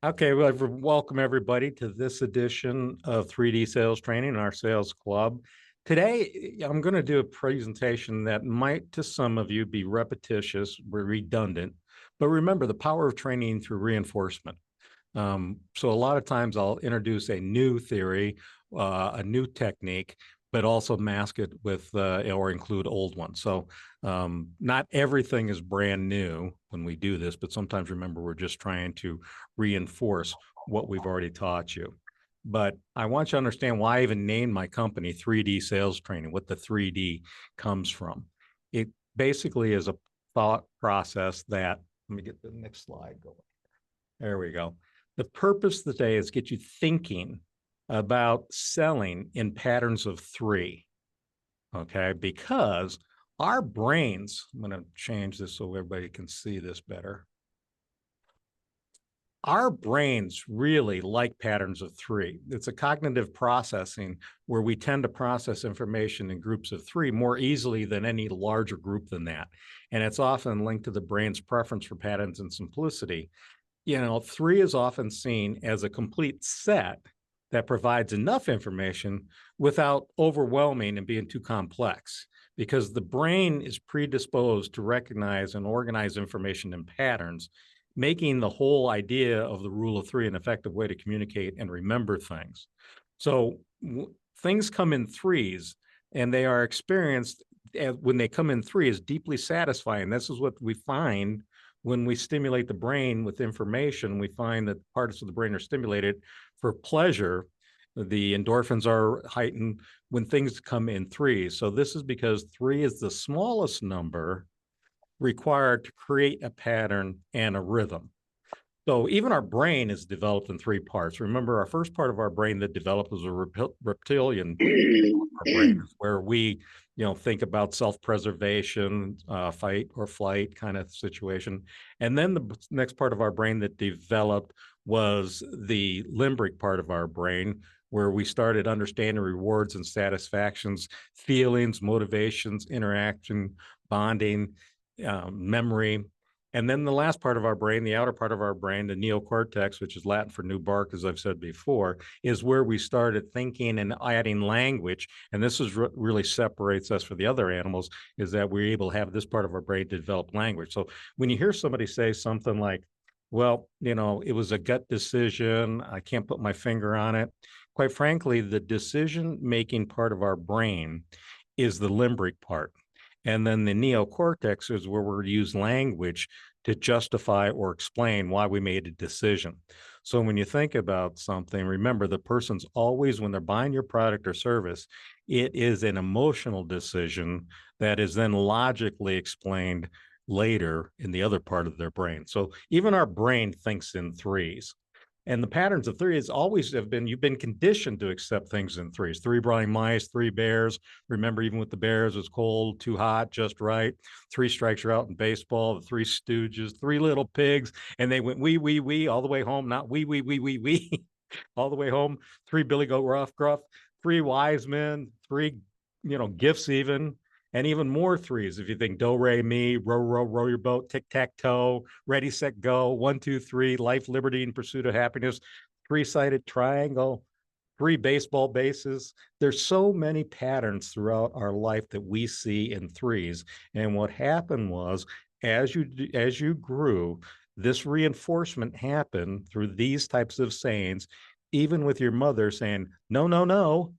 Okay, well, welcome everybody to this edition of 3D Sales Training, our sales club. Today, I'm going to do a presentation that might, to some of you, be repetitious, redundant, but remember the power of training through reinforcement. So a lot of times I'll introduce a new theory, a new technique, but also mask it with or include old ones. So not everything is brand new when we do this, but sometimes remember we're just trying to reinforce what we've already taught you. But I want you to understand why I even named my company 3D Sales Training, what the 3D comes from. It basically is a thought process that, let me get the next slide going. There we go. The purpose today is get you thinking about selling in patterns of three, okay? Because our brains, I'm going to change this so everybody can see this better. Our brains really like patterns of three. It's a cognitive processing where we tend to process information in groups of three more easily than any larger group than that. And it's often linked to the brain's preference for patterns and simplicity. You know, three is often seen as a complete set that provides enough information without overwhelming and being too complex, because the brain is predisposed to recognize and organize information in patterns, making the whole idea of the rule of three an effective way to communicate and remember things. So things come in threes, and they are experienced when they come in three as deeply satisfying. This is what we find when we stimulate the brain with information. We find that parts of the brain are stimulated for pleasure. The endorphins are heightened when things come in threes. So this is because three is the smallest number required to create a pattern and a rhythm. So even our brain is developed in three parts. Remember, our first part of our brain that developed was a reptilian our brain, where we, think about self-preservation, fight or flight kind of situation. And then the next part of our brain that developed was the limbic part of our brain, where we started understanding rewards and satisfactions, feelings, motivations, interaction, bonding, memory. And then the last part of our brain, the outer part of our brain, the neocortex, which is Latin for new bark, as I've said before, is where we started thinking and adding language. And this is really separates us from the other animals, is that we're able to have this part of our brain to develop language. So when you hear somebody say something like, well, it was a gut decision, I can't put my finger on it. Quite frankly, the decision-making part of our brain is the limbic part. And then the neocortex is where we use language to justify or explain why we made a decision. So when you think about something, remember the person's always, when they're buying your product or service, it is an emotional decision that is then logically explained later in the other part of their brain. So even our brain thinks in threes. And the patterns of three is always have been, you've been conditioned to accept things in threes. Three blind mice, three bears. Remember, even with the bears, it was cold, too hot, just right. Three strikes are out in baseball, the Three Stooges, Three Little Pigs, and they went wee, all the way home, not wee, all the way home. Three Billy Goat Gruff, three wise men, three, gifts even. And even more threes. If you think do, re, mi, row your boat, tic tac toe, ready, set, go, 1, 2, 3, life, liberty, and pursuit of happiness, three-sided triangle, three baseball bases. There's so many patterns throughout our life that we see in threes. And what happened was, as you grew, this reinforcement happened through these types of sayings. Even with your mother saying, no,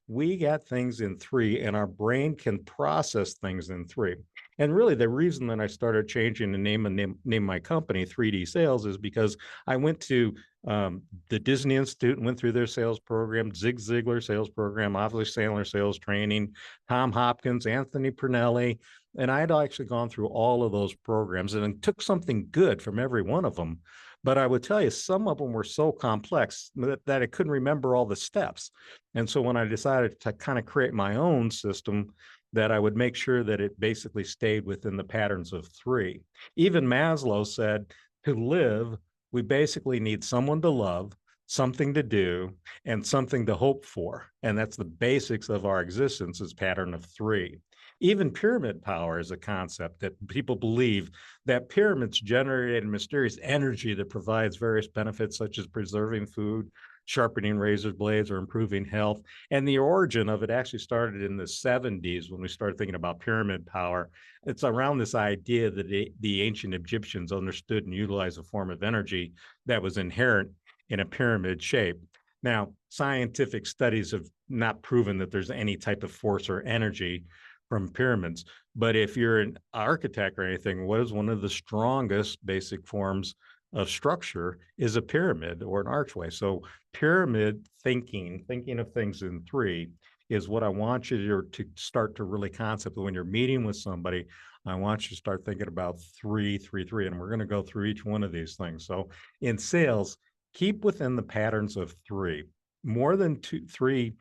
we got things in three, and our brain can process things in three. And really, the reason that I started changing the name my company 3D Sales is because I went to the Disney Institute and went through their sales program, Zig Ziglar sales program, obviously Sandler sales training, Tom Hopkins, Anthony Pernelli. And I had actually gone through all of those programs and took something good from every one of them. But I would tell you, some of them were so complex that I couldn't remember all the steps. And so when I decided to kind of create my own system, that I would make sure that it basically stayed within the patterns of three. Even Maslow said, to live, we basically need someone to love, something to do, and something to hope for. And that's the basics of our existence, is pattern of three. Even pyramid power is a concept that people believe that pyramids generate mysterious energy that provides various benefits such as preserving food, sharpening razor blades, or improving health. And the origin of it actually started in the 70s when we started thinking about pyramid power. It's around this idea that the ancient Egyptians understood and utilized a form of energy that was inherent in a pyramid shape. Now, scientific studies have not proven that there's any type of force or energy from pyramids. But if you're an architect or anything, what is one of the strongest basic forms of structure is a pyramid or an archway. So pyramid thinking of things in three, is what I want you to start to really concept. When you're meeting with somebody, I want you to start thinking about 3, 3, 3, and we're going to go through each one of these things. So in sales, keep within the patterns of three. More than 2, 3,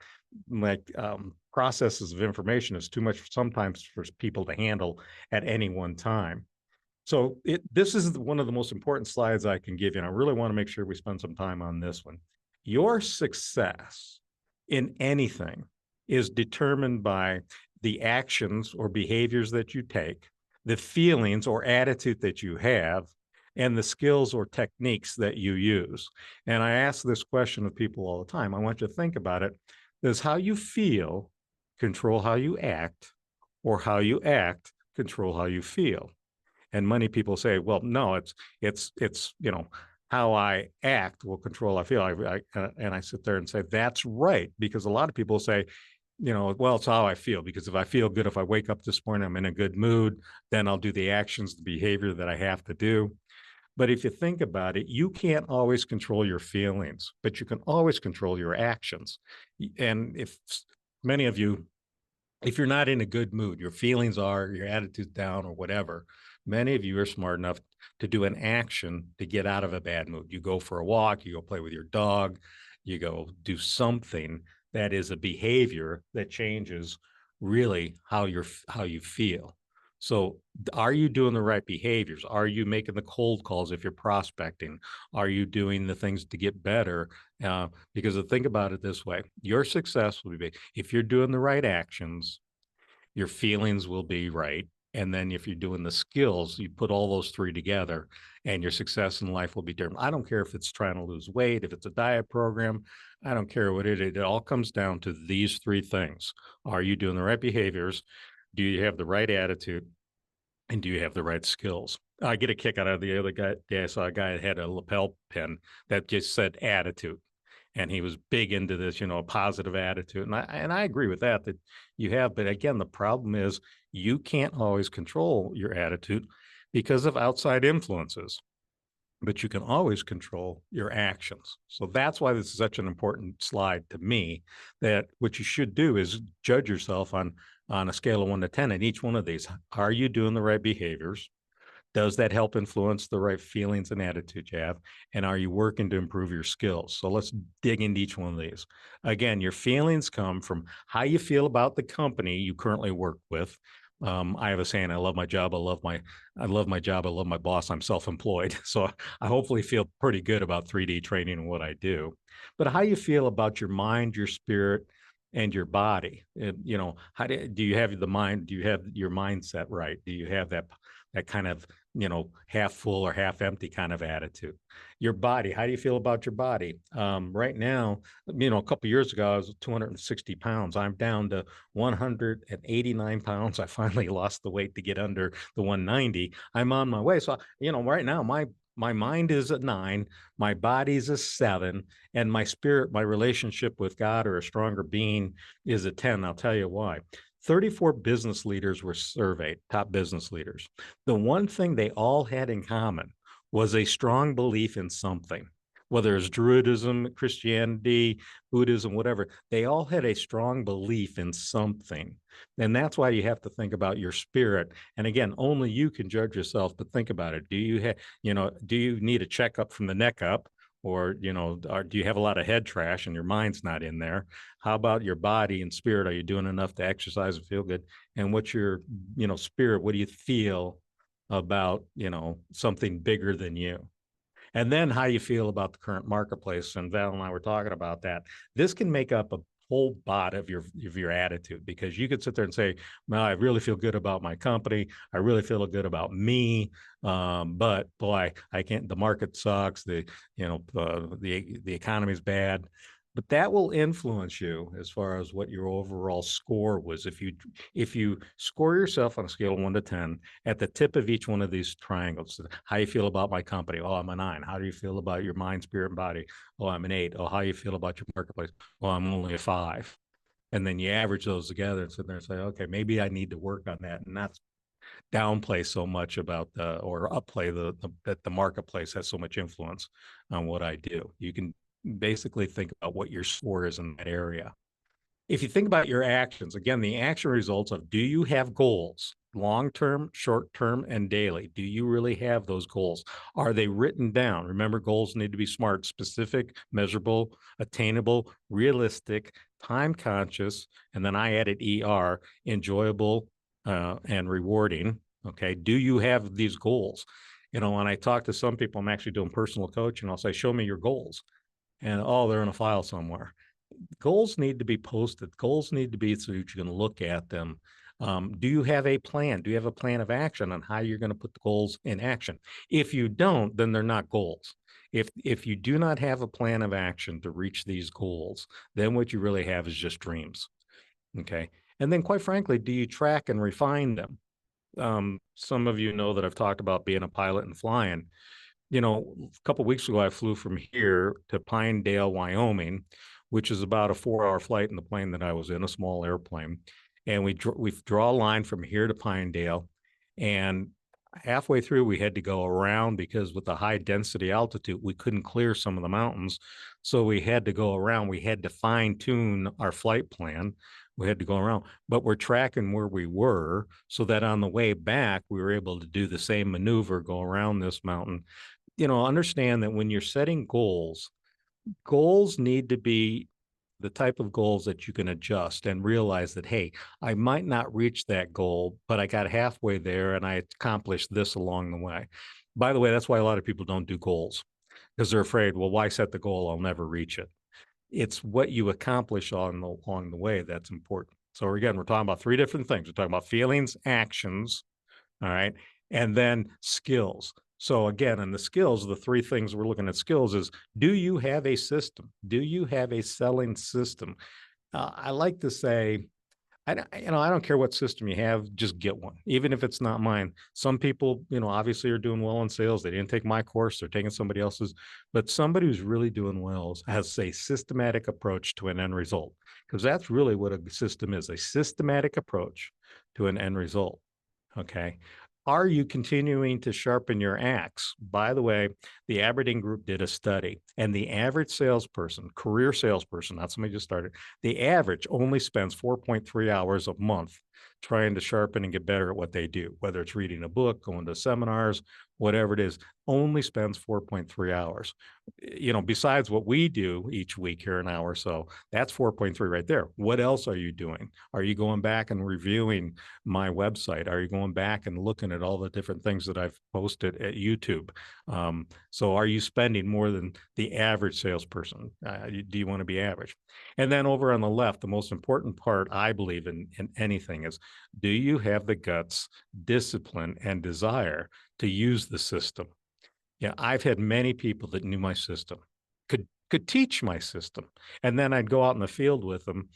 like processes of information is too much sometimes for people to handle at any one time. So this is one of the most important slides I can give you, and I really want to make sure we spend some time on this one. Your success in anything is determined by the actions or behaviors that you take, the feelings or attitude that you have, and the skills or techniques that you use. And I ask this question of people all the time. I want you to think about it. Does how you feel control how you act, or how you act control how you feel? And many people say, well, no, it's how I act will control how I feel. And I sit there and say, that's right. Because a lot of people say, well, it's how I feel. Because if I feel good, if I wake up this morning, I'm in a good mood, then I'll do the actions, the behavior that I have to do. But if you think about it, you can't always control your feelings, but you can always control your actions. And if many of you, if you're not in a good mood, your feelings are, your attitude's down or whatever, many of you are smart enough to do an action to get out of a bad mood. You go for a walk, you go play with your dog, you go do something that is a behavior that changes really how you feel. So are you doing the right behaviors? Are you making the cold calls if you're prospecting? Are you doing the things to get better? Because think about it this way, your success will be if you're doing the right actions, your feelings will be right. And then if you're doing the skills, you put all those three together and your success in life will be different. I don't care if it's trying to lose weight, if it's a diet program, I don't care what it is. It all comes down to these three things. Are you doing the right behaviors? Do you have the right attitude? And do you have the right skills? I get a kick out of the other guy. I saw a guy that had a lapel pin that just said attitude. And he was big into this, a positive attitude. And I agree with that you have. But again, the problem is you can't always control your attitude because of outside influences, but you can always control your actions. So that's why this is such an important slide to me, that what you should do is judge yourself on a scale of 1 to 10 in each one of these. Are you doing the right behaviors? Does that help influence the right feelings and attitudes you have? And are you working to improve your skills? So let's dig into each one of these. Again, your feelings come from how you feel about the company you currently work with. I have a saying, I love my job. I love my job. I love my boss. I'm self-employed. So I hopefully feel pretty good about 3D training and what I do. But how you feel about your mind, your spirit, and your body. How do you have the mind? Do you have your mindset right? Do you have that kind of half full or half empty kind of attitude? Your body, how do you feel about your body? Right now, a couple of years ago, I was 260 pounds. I'm down to 189 pounds. I finally lost the weight to get under the 190. I'm on my way. So, right now, my mind is a 9, my body's a 7, and my spirit, my relationship with God or a stronger being is a 10. I'll tell you why. 34 business leaders were surveyed, top business leaders. The one thing they all had in common was a strong belief in something, whether it's Druidism, Christianity, Buddhism, whatever. They all had a strong belief in something. And that's why you have to think about your spirit. And again, only you can judge yourself, but think about it. Do you need a checkup from the neck up? Or, do you have a lot of head trash and your mind's not in there? How about your body and spirit? Are you doing enough to exercise and feel good? And what's your, spirit? What do you feel about, something bigger than you? And then how you feel about the current marketplace. And Val and I were talking about that. This can make up a whole bot of your attitude, because you could sit there and say, well, I really feel good about my company. I really feel good about me. But boy, I can't, the market sucks. The economy is bad. But that will influence you as far as what your overall score was. If you score yourself on a scale of 1 to 10 at the tip of each one of these triangles, how you feel about my company? Oh, I'm a 9. How do you feel about your mind, spirit, and body? Oh, I'm an 8. Oh, how you feel about your marketplace? Well, I'm only a 5. And then you average those together and sit there and say, okay, maybe I need to work on that, and not downplay so much about or upplay that the marketplace has so much influence on what I do. You can basically think about what your score is in that area. If you think about your actions, again, the action results of, do you have goals, long-term, short-term, and daily? Do you really have those goals? Are they written down? Remember, goals need to be SMART: specific, measurable, attainable, realistic, time conscious, and then I added ER, enjoyable, and rewarding. Okay. Do you have these goals? When I talk to some people, I'm actually doing personal coaching. I'll say, show me your goals. And oh, they're in a file somewhere. Goals need to be posted. Goals need to be so you can look at them. Do you have a plan? Do you have a plan of action on how you're going to put the goals in action? If you don't, then they're not goals. If you do not have a plan of action to reach these goals, then what you really have is just dreams. Okay. And then, quite frankly, do you track and refine them? Some of you know that I've talked about being a pilot and flying. A couple of weeks ago, I flew from here to Pinedale, Wyoming, which is about a 4-hour flight in the plane that I was in, a small airplane. And we draw a line from here to Pinedale. And halfway through, we had to go around, because with the high density altitude, we couldn't clear some of the mountains. So we had to go around. We had to fine tune our flight plan. We had to go around, but we're tracking where we were so that on the way back, we were able to do the same maneuver, go around this mountain. Understand that when you're setting goals need to be the type of goals that you can adjust and realize that, hey, I might not reach that goal, but I got halfway there and I accomplished this along the way. By the way, that's why a lot of people don't do goals, because they're afraid, well, why set the goal? I'll never reach it. It's what you accomplish along the way that's important. So again, we're talking about 3 different things. We're talking about feelings, actions, all right, and then skills. So again, in the skills, the 3 things we're looking at skills is, do you have a system? Do you have a selling system? I like to say, I don't care what system you have, just get one, even if it's not mine. Some people, obviously are doing well in sales. They didn't take my course, they're taking somebody else's, but somebody who's really doing well has a systematic approach to an end result, because that's really what a system is, a systematic approach to an end result. Okay. Are you continuing to sharpen your axe? By the way, the Aberdeen Group did a study, and the average salesperson, career salesperson, not somebody just started, the average only spends 4.3 hours a month trying to sharpen and get better at what they do, whether it's reading a book, going to seminars, whatever it is, only spends 4.3 hours. Besides what we do each week here, an hour or so, that's 4.3 right there. What else are you doing? Are you going back and reviewing my website? Are you going back and looking at all the different things that I've posted at YouTube? So are you spending more than the average salesperson? Do you want to be average? And then over on the left, the most important part, I believe, in anything is, do you have the guts, discipline, and desire to use the system? Yeah, I've had many people that knew my system, could teach my system, and then I'd go out in the field with them,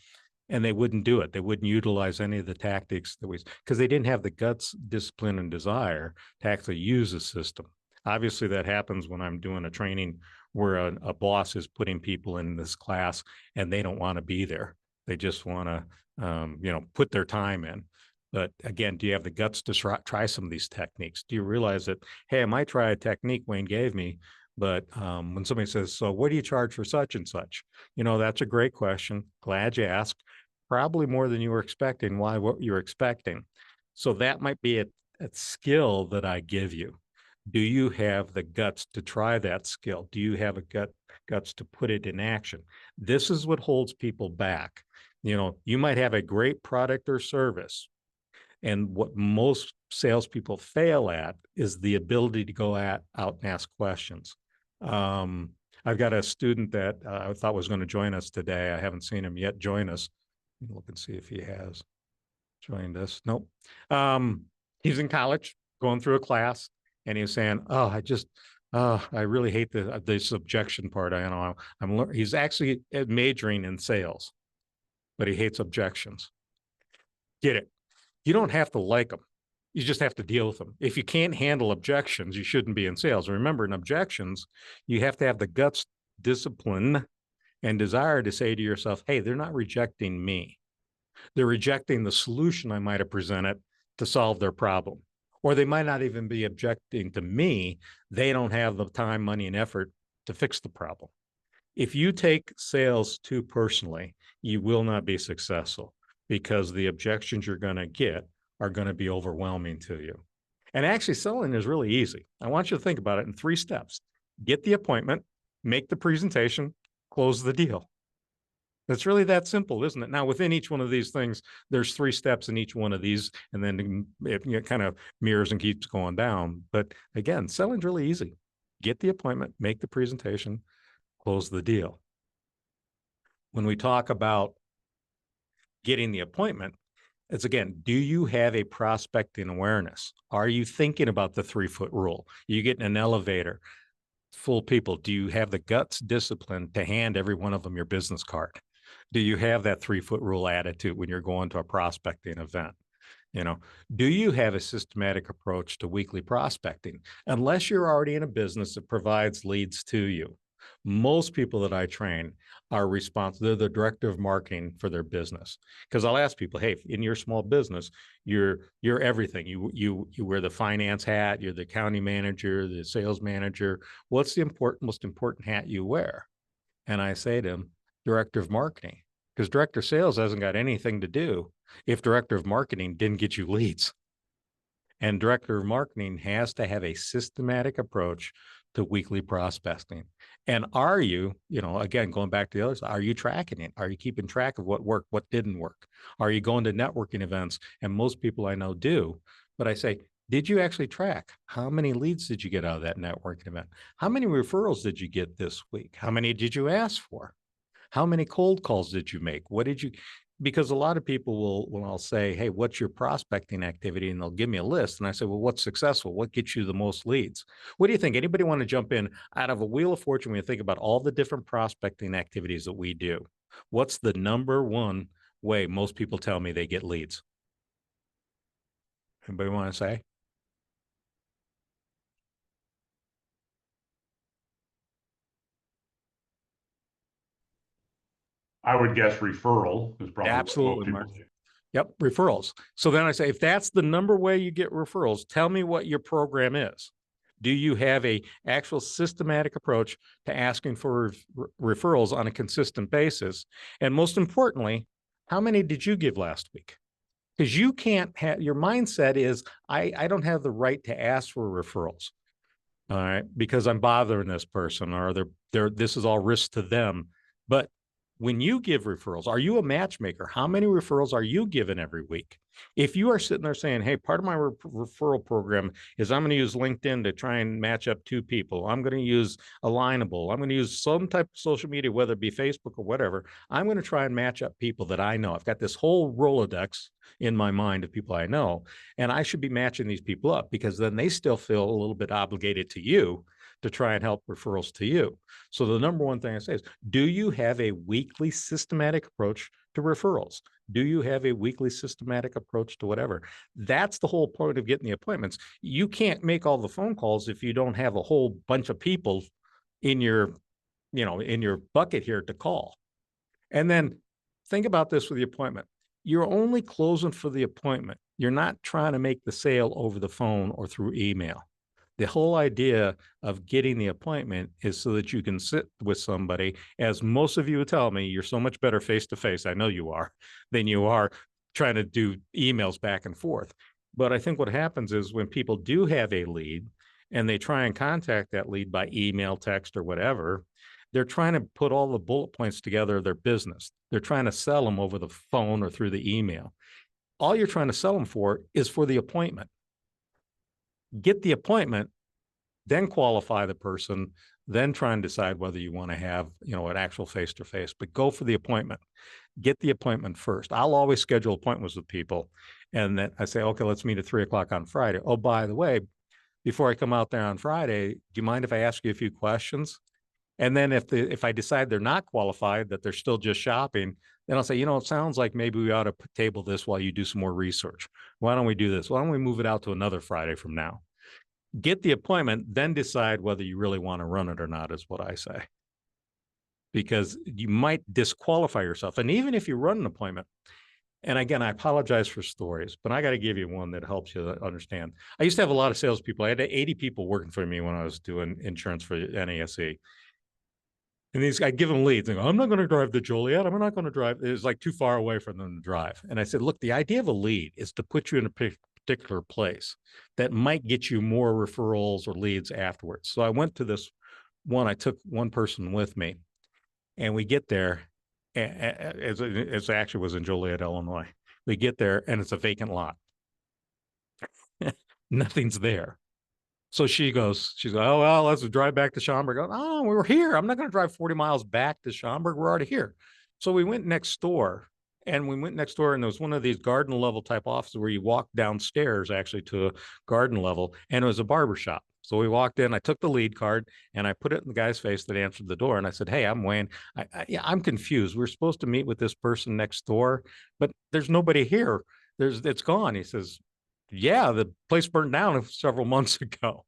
and they wouldn't do it. They wouldn't utilize any of the tactics because they didn't have the guts, discipline, and desire to actually use the system. Obviously, that happens when I'm doing a training where a boss is putting people in this class and they don't want to be there. They just want to, put their time in. But again, do you have the guts to try some of these techniques? Do you realize that, hey, I might try a technique Wayne gave me, but when somebody says, so what do you charge for such and such? That's a great question. Glad you asked. Probably more than you were expecting. Why? What you're expecting. So that might be a skill that I give you. Do you have the guts to try that skill? Do you have a guts to put it in action? This is what holds people back. You might have a great product or service, and what most salespeople fail at is the ability to go out and ask questions. I've got a student that I thought was going to join us today. I haven't seen him yet join us. Look and see if he has joined us. Nope. He's in college, going through a class, and he was saying, "Oh, I really hate this objection part. He's actually majoring in sales, but he hates objections. Get it? You don't have to like them. You just have to deal with them. If you can't handle objections, you shouldn't be in sales. Remember, in objections, you have to have the guts, discipline, and desire to say to yourself, hey, they're not rejecting me. They're rejecting the solution I might have presented to solve their problem. Or they might not even be objecting to me. They don't have the time, money, and effort to fix the problem. If you take sales too personally, you will not be successful because the objections you're going to get are going to be overwhelming to you. And actually, selling is really easy. I want you to think about it in 3 steps. Get the appointment, make the presentation, close the deal. It's really that simple, isn't it? Now, within each one of these things, there's 3 steps in each one of these, and then it kind of mirrors and keeps going down. But again, selling's really easy. Get the appointment, make the presentation, close the deal. When we talk about getting the appointment, it's again, do you have a prospecting awareness? Are you thinking about the 3-foot rule? You get in an elevator full of people. Do you have the guts, discipline to hand every one of them your business card? Do you have that 3-foot rule attitude when you're going to a prospecting event? Do you have a systematic approach to weekly prospecting? Unless you're already in a business that provides leads to you. Most people that I train are responsible. They're the director of marketing for their business. Because I'll ask people, hey, in your small business, you're everything. You wear the finance hat, you're the county manager, the sales manager. What's the most important hat you wear? And I say to them, director of marketing, because director of sales hasn't got anything to do if director of marketing didn't get you leads. And director of marketing has to have a systematic approach to weekly prospecting. And are you, again, going back to the others, are you tracking it? Are you keeping track of what worked, what didn't work? Are you going to networking events? And most people I know do. But I say, did you actually track? How many leads did you get out of that networking event? How many referrals did you get this week? How many did you ask for? How many cold calls did you make? Because a lot of people will, when I'll say, hey, what's your prospecting activity? And they'll give me a list. And I say, well, what's successful? What gets you the most leads? What do you think? Anybody want to jump in out of a wheel of fortune when you think about all the different prospecting activities that we do? What's the number one way most people tell me they get leads? Anybody want to say? I would guess referral is probably Absolutely, what most people do. Yep, referrals. So then I say, if that's the number way you get referrals, tell me what your program is. Do you have a actual systematic approach to asking for referrals on a consistent basis? And most importantly, how many did you give last week? Because you can't have, your mindset is, I don't have the right to ask for referrals. All right, because I'm bothering this person, or this is all risk to them. But when you give referrals, are you a matchmaker? How many referrals are you given every week? If you are sitting there saying, hey, part of my referral program is I'm going to use LinkedIn to try and match up 2 people. I'm going to use Alignable. I'm going to use some type of social media, whether it be Facebook or whatever. I'm going to try and match up people that I know. I've got this whole Rolodex in my mind of people I know, and I should be matching these people up, because then they still feel a little bit obligated to you to try and help referrals to you. So the number one thing I say is, do you have a weekly systematic approach to referrals? Do you have a weekly systematic approach to whatever? That's the whole point of getting the appointments. You can't make all the phone calls if you don't have a whole bunch of people in your bucket here to call. And then think about this with the appointment. You're only closing for the appointment. You're not trying to make the sale over the phone or through email. The whole idea of getting the appointment is so that you can sit with somebody. As most of you would tell me, you're so much better face-to-face, I know you are, than you are trying to do emails back and forth. But I think what happens is when people do have a lead and they try and contact that lead by email, text, or whatever, they're trying to put all the bullet points together of their business. They're trying to sell them over the phone or through the email. All you're trying to sell them for is for the appointment. Get the appointment, then qualify the person, then try and decide whether you want to have, an actual face-to-face, but go for the appointment. Get the appointment first. I'll always schedule appointments with people. And then I say, okay, let's meet at 3 o'clock on Friday. Oh, by the way, before I come out there on Friday, do you mind if I ask you a few questions? And then if I decide they're not qualified, that they're still just shopping, then I'll say, it sounds like maybe we ought to table this while you do some more research. Why don't we do this? Why don't we move it out to another Friday from now? Get the appointment, then decide whether you really want to run it or not, is what I say. Because you might disqualify yourself. And even if you run an appointment, and again, I apologize for stories, but I got to give you one that helps you understand. I used to have a lot of salespeople. I had 80 people working for me when I was doing insurance for NASE. And I'd give them leads and go, I'm not going to drive to Joliet. I'm not going to drive. It was like too far away for them to drive. And I said, look, the idea of a lead is to put you in a particular place that might get you more referrals or leads afterwards. So I went to this one. I took one person with me, and we get there. It actually was in Joliet, Illinois. We get there, and it's a vacant lot. Nothing's there. So she's like, oh, well, let's drive back to Schaumburg. Oh, we were here. I'm not going to drive 40 miles back to Schaumburg. We're already here. So we went next door, and there was one of these garden level type offices where you walk downstairs actually to a garden level, and it was a barber shop. So we walked in, I took the lead card, and I put it in the guy's face that answered the door. And I said, hey, I'm Wayne. I'm confused. We're supposed to meet with this person next door, but there's nobody here. It's gone. He says, yeah, the place burned down several months ago.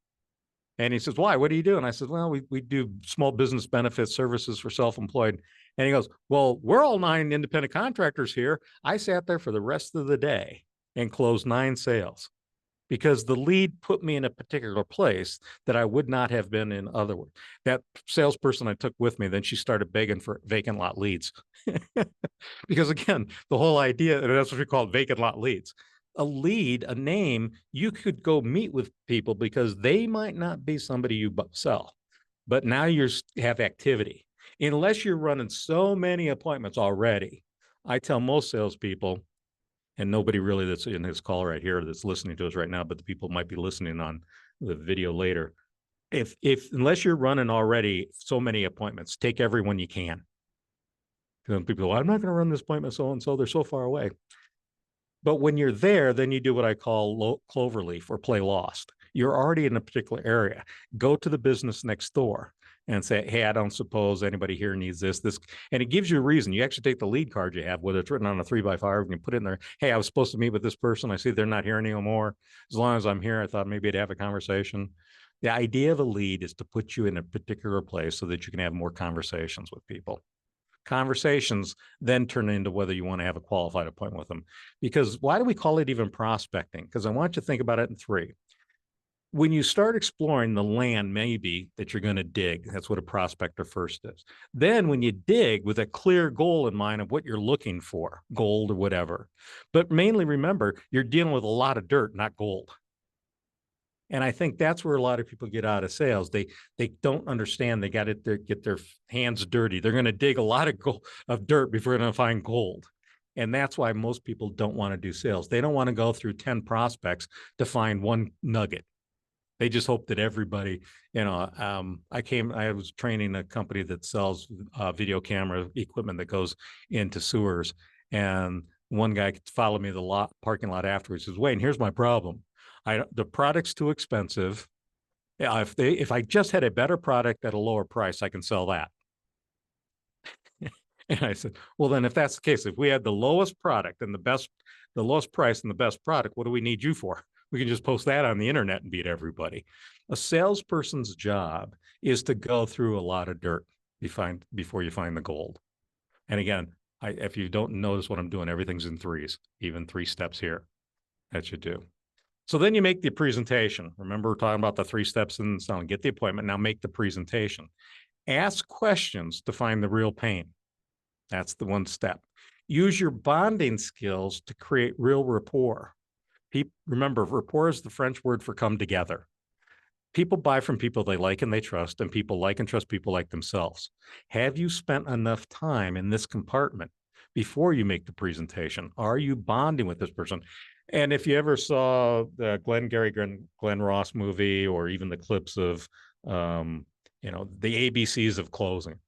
And he says, why? What do you do? And I said, well, we do small business benefits services for self-employed. And he goes, well, we're all 9 independent contractors here. I sat there for the rest of the day and closed 9 sales because the lead put me in a particular place that I would not have been in otherwise. That salesperson I took with me, then she started begging for vacant lot leads. Because again, the whole idea, and that's what we call vacant lot leads. A lead, a name, you could go meet with people because they might not be somebody you sell, but now you have activity. Unless you're running so many appointments already, I tell most salespeople, and nobody really that's in this call right here that's listening to us right now, but the people might be listening on the video later. Unless you're running already so many appointments, take everyone you can. People go, I'm not going to run this appointment so-and-so, they're so far away. But when you're there, then you do what I call cloverleaf or play lost. You're already in a particular area. Go to the business next door and say, hey, I don't suppose anybody here needs this. And it gives you a reason. You actually take the lead card you have, whether it's written on a 3x5, and you put it in there. Hey, I was supposed to meet with this person. I see they're not here anymore. As long as I'm here, I thought maybe I'd have a conversation. The idea of a lead is to put you in a particular place so that you can have more conversations with people. Conversations then turn into whether you want to have a qualified appointment with them. Because why do we call it even prospecting? Because I want you to think about it in 3. When you start exploring the land, maybe that you're going to dig, that's what a prospector first is. Then when you dig with a clear goal in mind of what you're looking for, gold or whatever, but mainly remember, you're dealing with a lot of dirt, not gold. And I think that's where a lot of people get out of sales. They don't understand. They got to get their hands dirty. They're going to dig a lot of dirt before they're going to find gold. And that's why most people don't want to do sales. They don't want to go through 10 prospects to find one nugget. They just hope that everybody, I was training a company that sells video camera equipment that goes into sewers. And one guy followed me to the parking lot afterwards. He says, Wayne, here's my problem. The product's too expensive. If I just had a better product at a lower price, I can sell that. And I said, well, then if that's the case, if we had the lowest product and the lowest price and the best product, what do we need you for? We can just post that on the internet and beat everybody. A salesperson's job is to go through a lot of dirt before you find the gold. And again, if you don't notice what I'm doing, everything's in 3s, even 3 steps here that you do. So then you make the presentation. Remember, we're talking about the 3 steps in selling. Get the appointment. Now make the presentation. Ask questions to find the real pain. That's the 1 step. Use your bonding skills to create real rapport. Remember, rapport is the French word for come together. People buy from people they like and they trust, and people like and trust people like themselves. Have you spent enough time in this compartment before you make the presentation? Are you bonding with this person? And if you ever saw the Glenn Ross movie, or even the clips of, um, the ABCs of closing,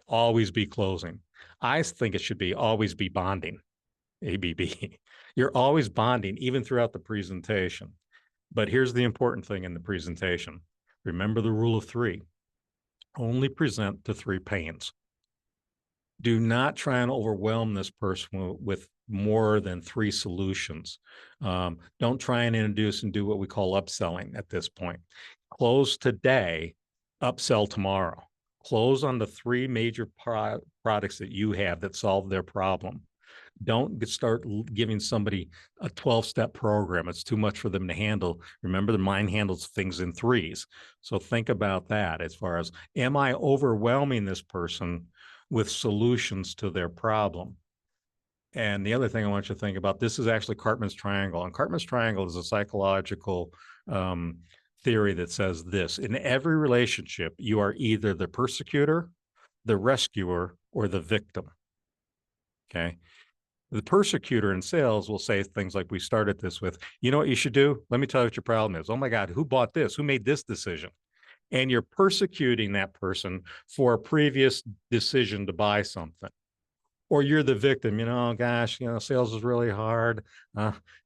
always be closing. I think it should be always be bonding, ABB. You're always bonding, even throughout the presentation. But here's the important thing in the presentation. Remember the rule of three. Only present to three panes. Do not try and overwhelm this person with more than three solutions. Don't try and introduce and do what we call upselling at this point. Close today, upsell tomorrow. Close on the three major products that you have that solve their problem. Don't start giving somebody a 12-step program. It's too much for them to handle. Remember, the mind handles things in threes. So think about that as far as, am I overwhelming this person with solutions to their problem? And the other thing I want you to think about, this is actually Cartman's triangle. And Cartman's triangle is a psychological theory that says this: in every relationship, you are either the persecutor, the rescuer, or the victim. Okay. The persecutor in sales will say things like we started this with, you know what you should do? Let me tell you what your problem is. Oh my God, who bought this? Who made this decision? And you're persecuting that person for a previous decision to buy something. Or you're the victim, gosh, sales is really hard.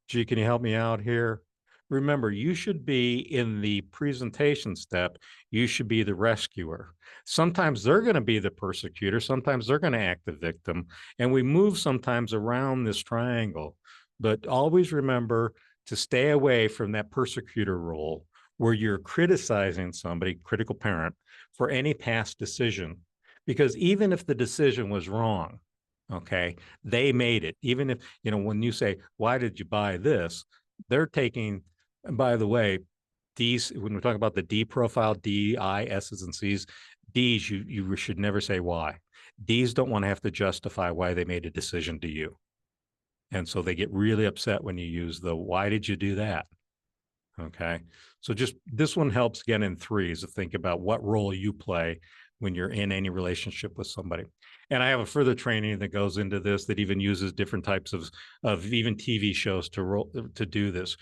Gee, can you help me out here? Remember, you should be in the presentation step. You should be the rescuer. Sometimes they're going to be the persecutor. Sometimes they're going to act the victim. And we move sometimes around this triangle. But always remember to stay away from that persecutor role where you're criticizing somebody, critical parent, for any past decision. Because even if the decision was wrong, okay, they made it. Even if, when you say, why did you buy this? They're taking, and by the way, D's, when we talk about the D profile, D, I, S's, and C's, D's, you should never say why. D's don't want to have to justify why they made a decision to you. And so they get really upset when you use the, why did you do that? Okay. So just this one helps get in threes to think about what role you play when you're in any relationship with somebody. And I have a further training that goes into this that even uses different types of even TV shows to do this.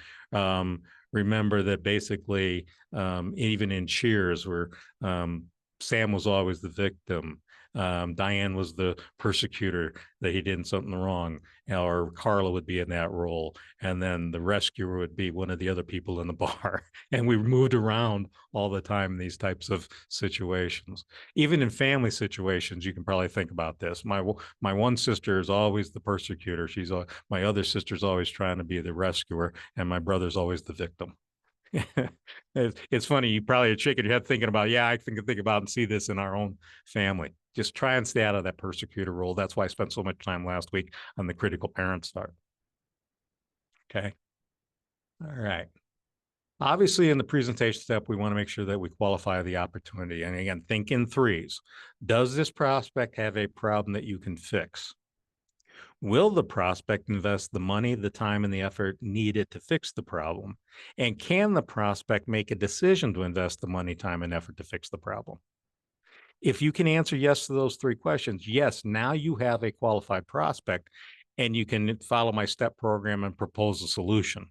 Remember that basically, even in Cheers, where Sam was always the victim, Diane was the persecutor, that he did something wrong, or Carla would be in that role, and then the rescuer would be one of the other people in the bar. And we moved around all the time in these types of situations. Even in family situations, you can probably think about this. My one sister is always the persecutor. My other sister's always trying to be the rescuer, and my brother's always the victim. It's funny. You probably are shaking your head thinking about, yeah, I think about and see this in our own family. Just try and stay out of that persecutor role. That's why I spent so much time last week on the critical parent start. Okay. All right. Obviously, in the presentation step, we want to make sure that we qualify the opportunity. And again, think in threes. Does this prospect have a problem that you can fix? Will the prospect invest the money, the time, and the effort needed to fix the problem? And can the prospect make a decision to invest the money, time, and effort to fix the problem? If you can answer yes to those three questions, yes, now you have a qualified prospect and you can follow my step program and propose a solution.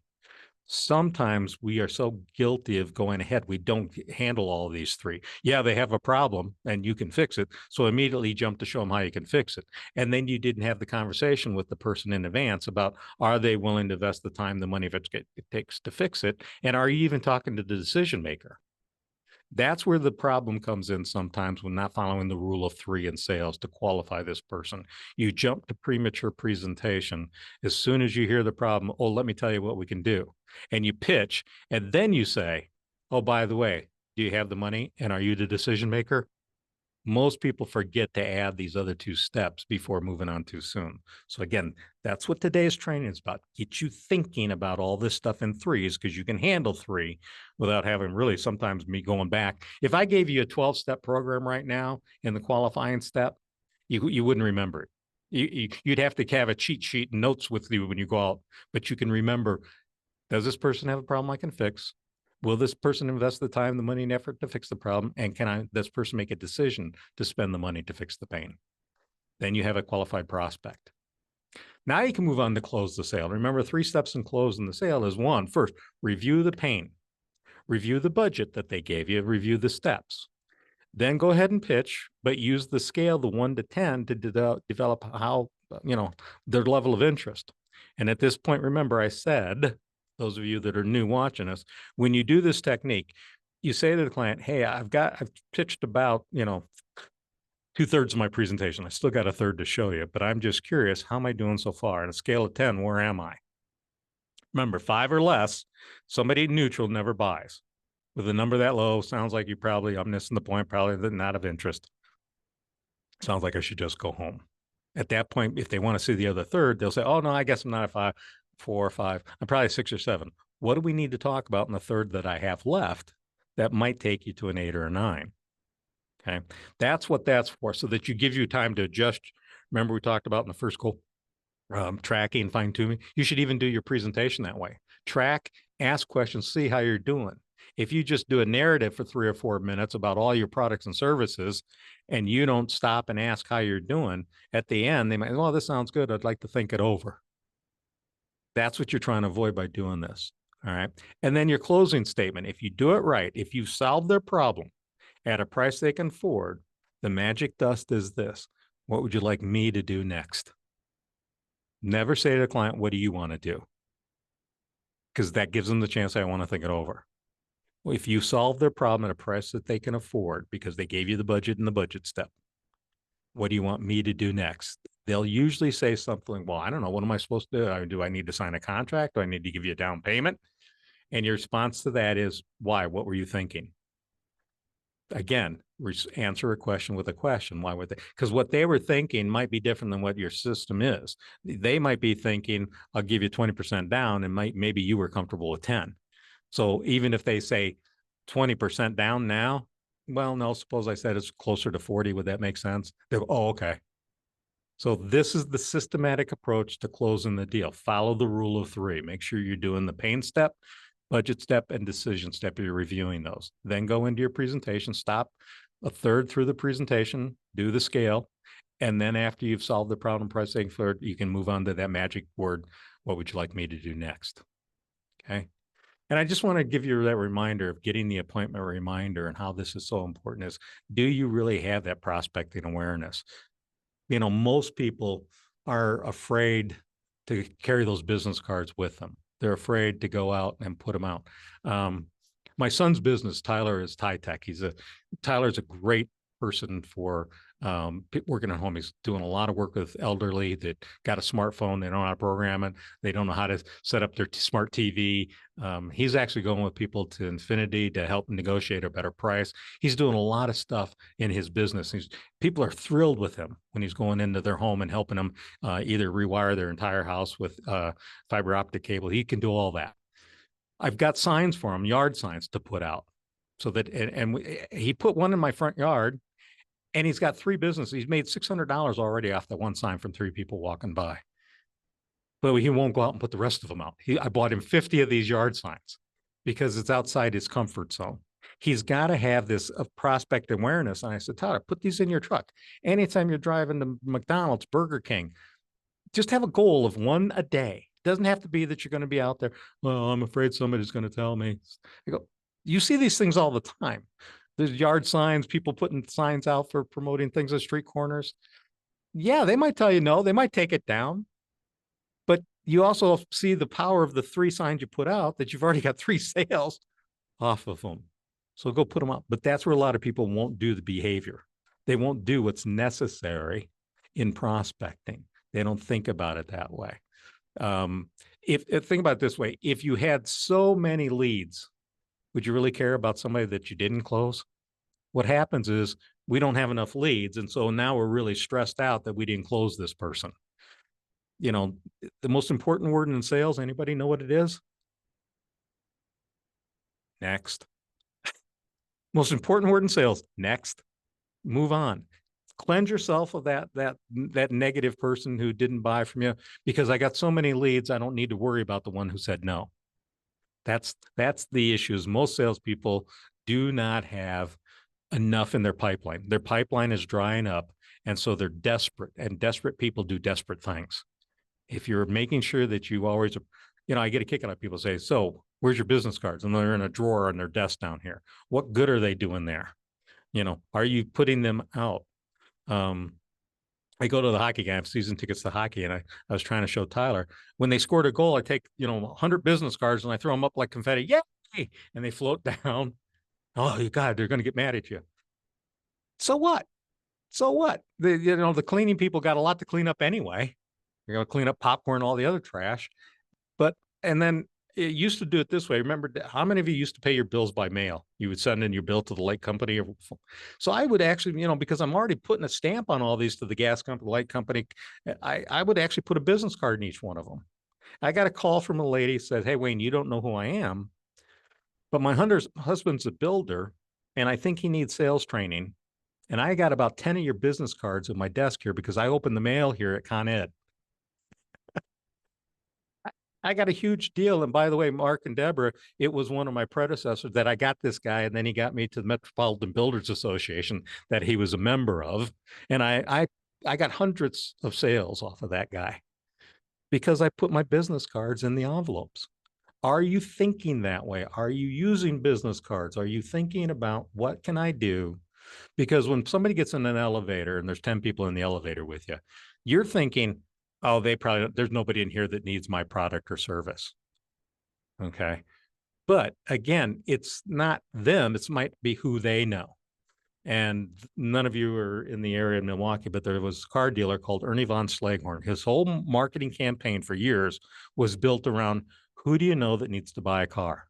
Sometimes we are so guilty of going ahead, we don't handle all of these three. Yeah, they have a problem and you can fix it. So immediately jump to show them how you can fix it. And then you didn't have the conversation with the person in advance about, are they willing to invest the time, the money it takes to fix it? And are you even talking to the decision maker? That's where the problem comes in sometimes when not following the rule of three in sales to qualify this person. You jump to premature presentation. As soon as you hear the problem, oh, let me tell you what we can do. And you pitch, and then you say, oh, by the way, do you have the money? And are you the decision maker? Most people forget to add these other two steps before moving on too soon. So again, that's what today's training is about. Get you thinking about all this stuff in threes, because you can handle three without having really sometimes me going back. If I gave you a 12-step program right now in the qualifying step, you wouldn't remember it. You'd have to have a cheat sheet and notes with you when you go out, but you can remember, does this person have a problem I can fix? Will this person invest the time, the money, and effort to fix the problem? And can this person make a decision to spend the money to fix the pain? Then you have a qualified prospect. Now you can move on to close the sale. Remember, 3 steps in closing the sale is one, first, review the pain, review the budget that they gave you, review the steps. Then go ahead and pitch, but use the scale, the 1 to 10, to develop how, their level of interest. And at this point, remember, I said, those of you that are new watching us, when you do this technique, you say to the client, hey, I've pitched about, 2/3 of my presentation. I still got a third to show you, but I'm just curious, how am I doing so far? On a scale of 10, where am I? Remember, 5 or less, somebody neutral never buys. With a number that low, sounds like I'm missing the point, probably not of interest. Sounds like I should just go home. At that point, if they want to see the other third, they'll say, oh, no, I guess I'm not a 5, 4 or 5. I'm probably 6 or 7. What do we need to talk about in the third that I have left that might take you to an 8 or a 9? Okay, that's what that's for, so that you give you time to adjust. Remember, we talked about in the first goal, tracking, fine tuning. You should even do your presentation that way. Track, ask questions, see how you're doing. If you just do a narrative for 3 or 4 minutes about all your products and services, and you don't stop and ask how you're doing, at the end, they might, well, this sounds good. I'd like to think it over. That's what you're trying to avoid by doing this. All right. And then your closing statement, if you do it right, if you solve their problem at a price they can afford, the magic dust is this: what would you like me to do next? Never say to the client, what do you want to do? Because that gives them the chance, I want to think it over. Well, if you solve their problem at a price that they can afford because they gave you the budget in the budget step, what do you want me to do next? They'll usually say something, well, I don't know. What am I supposed to do? Do I need to sign a contract? Do I need to give you a down payment? And your response to that is, why? What were you thinking? Again, answer a question with a question. Why would they? Because what they were thinking might be different than what your system is. They might be thinking, I'll give you 20% down, and maybe you were comfortable with 10. So even if they say 20% down now, well, no, suppose I said it's closer to 40. Would that make sense? They'll, oh, okay. So this is the systematic approach to closing the deal. Follow the rule of 3. Make sure you're doing the pain step, budget step, and decision step. You're reviewing those. Then go into your presentation, stop a third through the presentation, do the scale. And then after you've solved the problem pricing third, you can move on to that magic word. What would you like me to do next? Okay. And I just want to give you that reminder of getting the appointment reminder and how this is so important is, do you really have that prospecting awareness? Most people are afraid to carry those business cards with them. They're afraid to go out and put them out. My son's business, Tyler, is Tie Tech. Tyler's a great person for working at home. He's doing a lot of work with elderly that got a smartphone. They don't know how to program it. They don't know how to set up their smart TV. He's actually going with people to Infinity to help negotiate a better price. He's doing a lot of stuff in his business. People are thrilled with him when he's going into their home and helping them either rewire their entire house with fiber optic cable. He can do all that. I've got signs for him, yard signs to put out, so that he put one in my front yard. And he's got 3 businesses. He's made $600 already off that one sign from 3 people walking by. But he won't go out and put the rest of them out. I bought him 50 of these yard signs because it's outside his comfort zone. He's got to have this prospect awareness. And I said, Tyler, put these in your truck. Anytime you're driving to McDonald's, Burger King, just have a goal of 1 a day. It doesn't have to be that you're going to be out there. Well, I'm afraid somebody's going to tell me. I go, you see these things all the time. There's yard signs, people putting signs out for promoting things at street corners. Yeah, they might tell you no, they might take it down. But you also see the power of the 3 signs you put out, that you've already got 3 sales off of them. So go put them up. But that's where a lot of people won't do the behavior. They won't do what's necessary in prospecting. They don't think about it that way. Think about it this way, if you had so many leads, would you really care about somebody that you didn't close? What happens is we don't have enough leads. And so now we're really stressed out that we didn't close this person. The most important word in sales, anybody know what it is? Next. Most important word in sales, next. Move on. Cleanse yourself of that negative person who didn't buy from you, because I got so many leads, I don't need to worry about the one who said no. That's the issue. Is most salespeople do not have enough in their pipeline. Their pipeline is drying up, and so they're desperate, and desperate people do desperate things. If you're making sure that you always, I get a kick out of people say, so where's your business cards? And they're in a drawer on their desk down here. What good are they doing there? Are you putting them out? I go to the hockey game, I have season tickets to hockey, and I was trying to show Tyler when they scored a goal, I take 100 business cards and I throw them up like confetti, yay, and they float down. Oh, you God, they're going to get mad at you. So what? So what? The cleaning people got a lot to clean up anyway. They're going to clean up popcorn, all the other trash. But and then it used to do it this way. Remember, how many of you used to pay your bills by mail? You would send in your bill to the light company. So I would actually, because I'm already putting a stamp on all these to the gas company, light company, I would actually put a business card in each one of them. I got a call from a lady said, "Hey, Wayne, you don't know who I am, but my husband's a builder, and I think he needs sales training. And I got about 10 of your business cards at my desk here because I opened the mail here at Con Ed. I got a huge deal. And by the way, Mark and Deborah, it was one of my predecessors that I got this guy, and then he got me to the Metropolitan Builders Association that he was a member of. And I got hundreds of sales off of that guy because I put my business cards in the envelopes. Are you thinking that way? Are you using business cards? Are you thinking about what can I do? Because when somebody gets in an elevator and there's 10 people in the elevator with you, you're thinking, oh, there's nobody in here that needs my product or service. Okay. But again, it's not them. It might be who they know. And none of you are in the area of Milwaukee, but there was a car dealer called Ernie von Slaghorn. His whole marketing campaign for years was built around who do you know that needs to buy a car?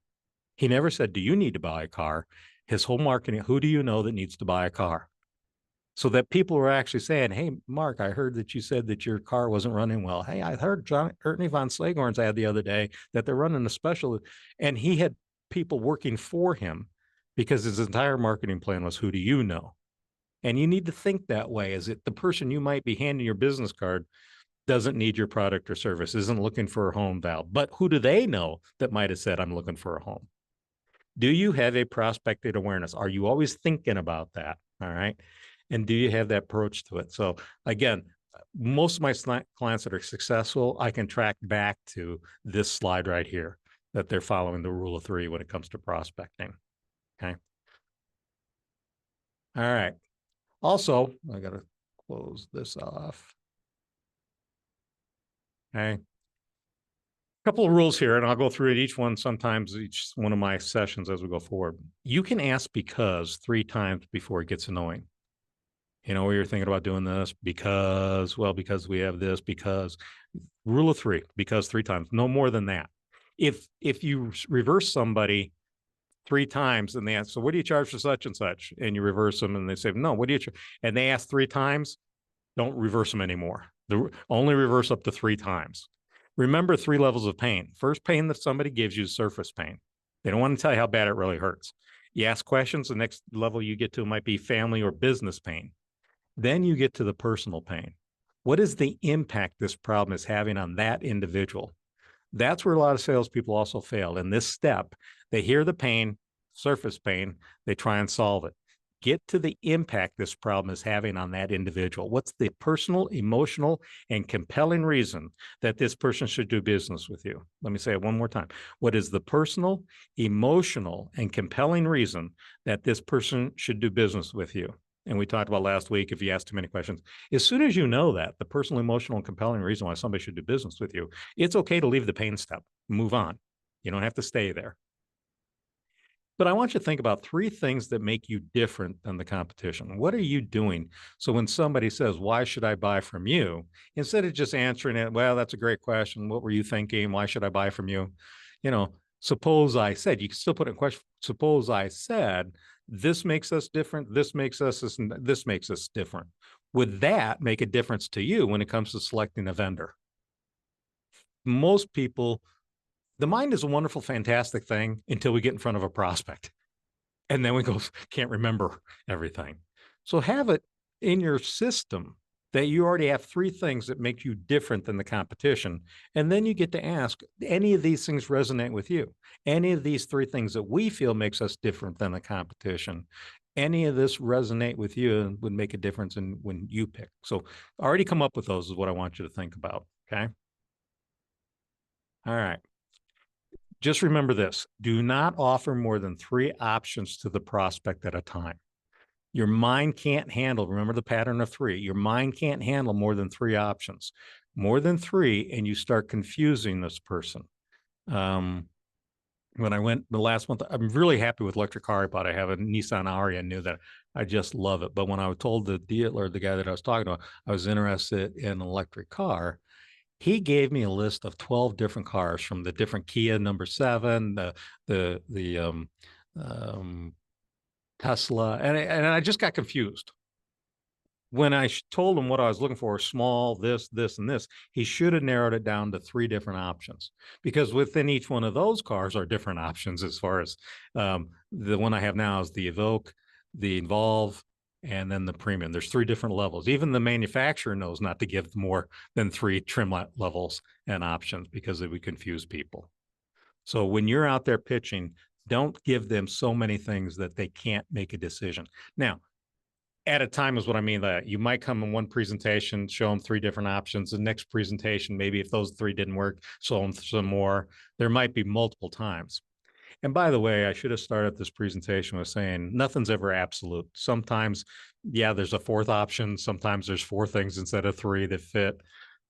He never said, do you need to buy a car? His whole marketing, who do you know that needs to buy a car? So that people were actually saying, hey, Mark, I heard that you said that your car wasn't running well. Hey, I heard Ernie von Slaghorn's ad the other day that they're running a special. And he had people working for him because his entire marketing plan was, who do you know? And you need to think that way, is it the person you might be handing your business card doesn't need your product or service, isn't looking for a home valve, but who do they know that might have said, I'm looking for a home? Do you have a prospected awareness? Are you always thinking about that? All right. And do you have that approach to it? So again, most of my clients that are successful, I can track back to this slide right here, that they're following the rule of three when it comes to prospecting. Okay. All right. Also, I got to close this off. Okay. Couple of rules here, and I'll go through it each one, sometimes each one of my sessions as we go forward. You can ask because 3 times before it gets annoying. Where you're thinking about doing this because we have this, because rule of 3, because 3 times, no more than that. If you reverse somebody 3 times and they ask, so what do you charge for such and such? And you reverse them and they say, no, what do you charge? And they ask 3 times, don't reverse them anymore. Only reverse up to 3 times. Remember 3 levels of pain. First pain that somebody gives you is surface pain. They don't want to tell you how bad it really hurts. You ask questions, the next level you get to might be family or business pain. Then you get to the personal pain. What is the impact this problem is having on that individual? That's where a lot of salespeople also fail. In this step, they hear the pain, surface pain, they try and solve it. Get to the impact this problem is having on that individual. What's the personal, emotional, and compelling reason that this person should do business with you? Let me say it one more time. What is the personal, emotional, and compelling reason that this person should do business with you? And we talked about last week, if you ask too many questions, as soon as you know that, the personal, emotional, and compelling reason why somebody should do business with you, it's okay to leave the pain step, move on. You don't have to stay there. But I want you to think about 3 things that make you different than the competition. What are you doing? So when somebody says, why should I buy from you? Instead of just answering it, well, that's a great question. What were you thinking? Why should I buy from you? Suppose I said, you can still put in question, suppose I said, this makes us different. This makes us different. Would that make a difference to you when it comes to selecting a vendor? Most people, the mind is a wonderful, fantastic thing until we get in front of a prospect. And then we go, can't remember everything. So have it in your system that you already have 3 things that make you different than the competition. And then you get to ask, any of these things resonate with you? Any of these 3 things that we feel makes us different than the competition? Any of this resonate with you and would make a difference in when you pick? So already come up with those is what I want you to think about. Okay. All right. Just remember this. Do not offer more than 3 options to the prospect at a time. Your mind can't handle, remember the pattern of 3. Your mind can't handle more than 3 options. More than 3, and you start confusing this person. When I went the last month, I'm really happy with electric car I bought. I have a Nissan Aria, and knew that I just love it. But when I told the dealer, the guy that I was talking to, I was interested in an electric car, he gave me a list of 12 different cars, from the different Kia number 7, the Tesla, and I just got confused. When I told him what I was looking for, small, this, and this, he should have narrowed it down to 3 different options, because within each one of those cars are different options. As far as the one I have now is the Evoque, the Evolve, and then the Premium. There's 3 different levels. Even the manufacturer knows not to give more than 3 trim levels and options, because it would confuse people. So when you're out there pitching, don't give them so many things that they can't make a decision. Now, at a time is what I mean. That you might come in one presentation, show them 3 different options. The next presentation, maybe if those 3 didn't work, show them some more. There might be multiple times. And by the way, I should have started this presentation with saying nothing's ever absolute. Sometimes, yeah, there's a 4th option. Sometimes there's 4 things instead of 3 that fit.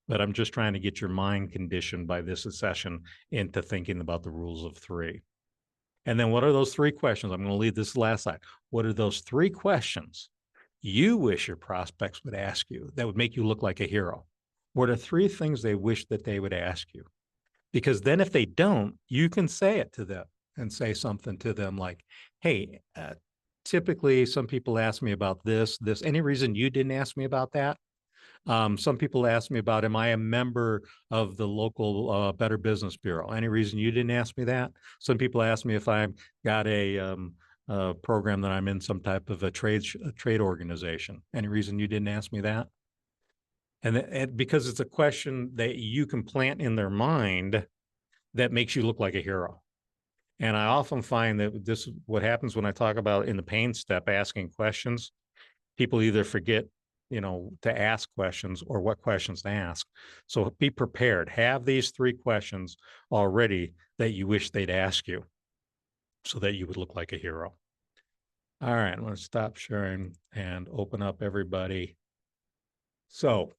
But I'm just trying to get your mind conditioned by this session into thinking about the rules of 3. And then what are those 3 questions? I'm going to leave this last slide. What are those 3 questions you wish your prospects would ask you that would make you look like a hero? What are 3 things they wish that they would ask you? Because then if they don't, you can say it to them and say something to them like, hey, typically some people ask me about this. Any reason you didn't ask me about that? Some people ask me about, am I a member of the local Better Business Bureau? Any reason you didn't ask me that? Some people ask me if I've got a program that I'm in some type of a trade organization. Any reason you didn't ask me that? And because it's a question that you can plant in their mind that makes you look like a hero. And I often find that this is what happens when I talk about in the pain step, asking questions. People either forget, to ask questions or what questions to ask. So be prepared. Have these 3 questions already that you wish they'd ask you, so that you would look like a hero. All right, I'm going to stop sharing and open up everybody. So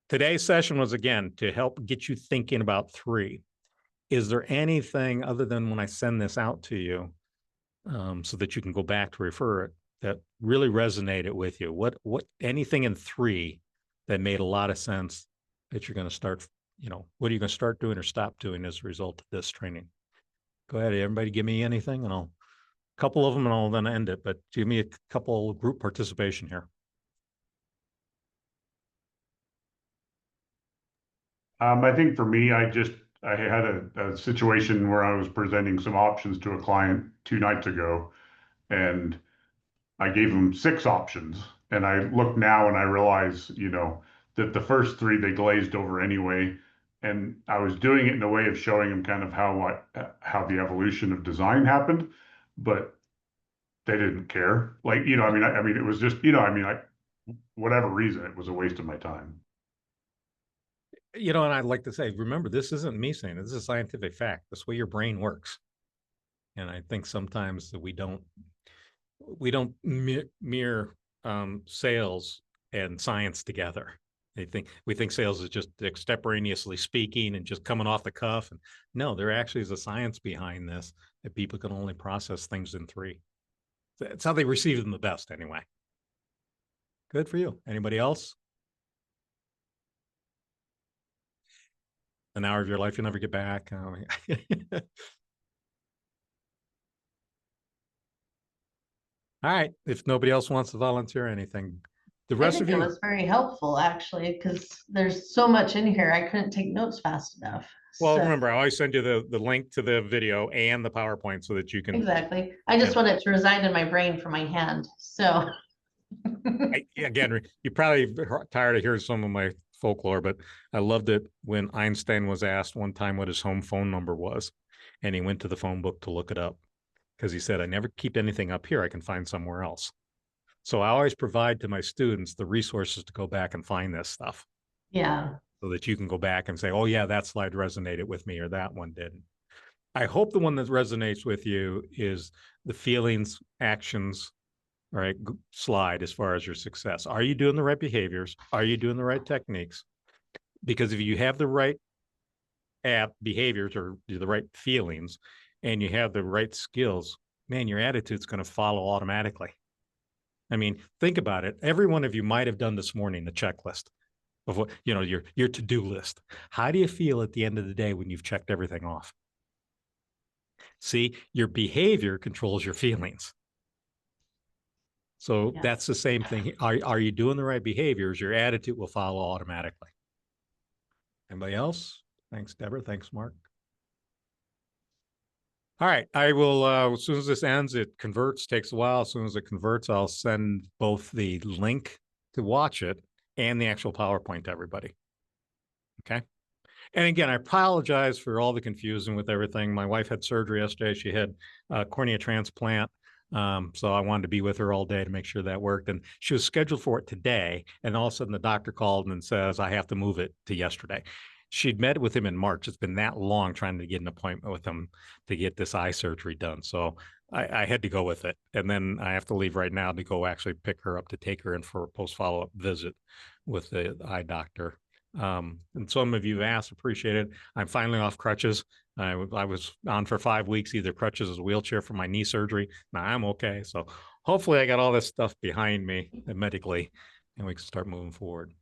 today's session was, again, to help get you thinking about 3. Is there anything other than when I send this out to you, so that you can go back to refer it, that really resonated with you? What anything in 3 that made a lot of sense that you're going to start, what are you going to start doing or stop doing as a result of this training? Go ahead, everybody, give me anything, and I'll couple of them, and I'll then end it. But give me a couple group participation here. I think for me, I had a situation where I was presenting some options to a client 2 nights ago, and I gave them 6 options. And I look now and I realize, that the first 3 they glazed over anyway. And I was doing it in a way of showing them kind of how the evolution of design happened, but they didn't care. Like, I mean, it was just, whatever reason, it was a waste of my time. And I'd like to say, remember, this isn't me saying it. This is a scientific fact. That's the way your brain works. And I think sometimes that we don't mirror sales and science together. We think sales is just extemporaneously speaking and just coming off the cuff. And no, there actually is a science behind this, that people can only process things in 3. That's how they receive them the best, anyway. Good for you. Anybody else? An hour of your life you'll never get back. All right. If nobody else wants to volunteer anything, the I rest think of it you. was very helpful, actually, because there's so much in here. I couldn't take notes fast enough. Well, So, remember, I always send you the link to the video and the PowerPoint so that you can. exactly. I just want it to reside in my brain for my hand. So, Again, you're probably tired of hearing some of my folklore, but I loved it when Einstein was asked one time what his home phone number was, and he went to the phone book to look it up, because he said, I never keep anything up here. I can find somewhere else. So I always provide to my students the resources to go back and find this stuff. yeah. so that you can go back and say, oh yeah, that slide resonated with me or that one didn't. I hope the one that resonates with you is the feelings, actions, right, slide as far as your success. Are you doing the right behaviors? Are you doing the right techniques? Because if you have the right behaviors or the right feelings and you have the right skills, man, your attitude's going to follow automatically. I mean, think about it. Every one of you might have done this morning a checklist of what, you know, your to-do list. How do you feel at the end of the day when you've checked everything off? See, your behavior controls your feelings. So Yeah. that's the same thing. Are you doing the right behaviors? Your attitude will follow automatically. Anybody else? Thanks, Deborah. Thanks, Mark. All right, I will, as soon as this ends, it converts, takes a while. As soon as it converts, I'll send both the link to watch it and the actual PowerPoint to everybody. Okay. And again, I apologize for all the confusion with everything. My wife had surgery yesterday. She had a cornea transplant. So I wanted to be with her all day to make sure that worked. And she was scheduled for it today. And all of a sudden the doctor called and says, I have to move it to yesterday. She'd met with him in March. It's been that long trying to get an appointment with him to get this eye surgery done. So I had to go with it. And then I have to leave right now to go actually pick her up to take her in for a post follow-up visit with the eye doctor. And some of you asked, appreciate it. I'm finally off crutches. I was on for 5 weeks, either crutches as a wheelchair for my knee surgery. Now I'm okay. So hopefully I got all this stuff behind me medically and we can start moving forward.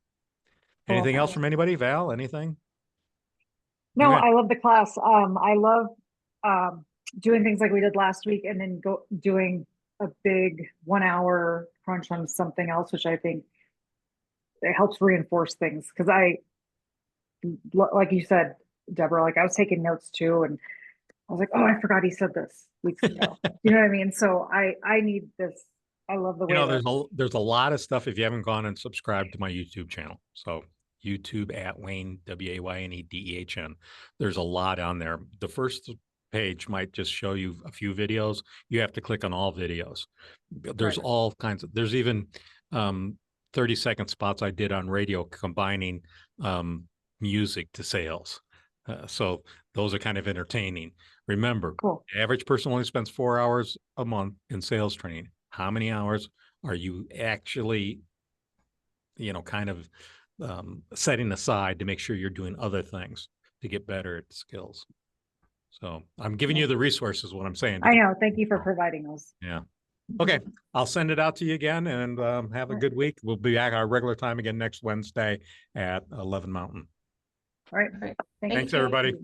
Anything else from anybody? Val, anything? No, Okay. I love the class. I love doing things like we did last week and then doing a big 1 hour crunch on something else, which I think it helps reinforce things. Because like you said, Deborah, like I was taking notes too, and I was like, oh, I forgot he said this weeks ago. You know what I mean? So I need this. I love the way there's a lot of stuff if you haven't gone and subscribed to my YouTube channel. So YouTube at Wayne, WAYNEDEHN. There's a lot on there. The first page might just show you a few videos. You have to click on all videos. There's all kinds of, there's even 30-second spots I did on radio combining music to sales. So those are kind of entertaining. Remember, the average person only spends 4 hours a month in sales training. How many hours are you actually, you know, kind of setting aside to make sure you're doing other things to get better at skills? So I'm giving you the resources, what I'm saying. I know. Thank you for providing those. Yeah. Okay. I'll send it out to you again and have a good week. We'll be back our regular time again next Wednesday at 11 Mountain. All right. Great. Thank Thanks, you. everybody.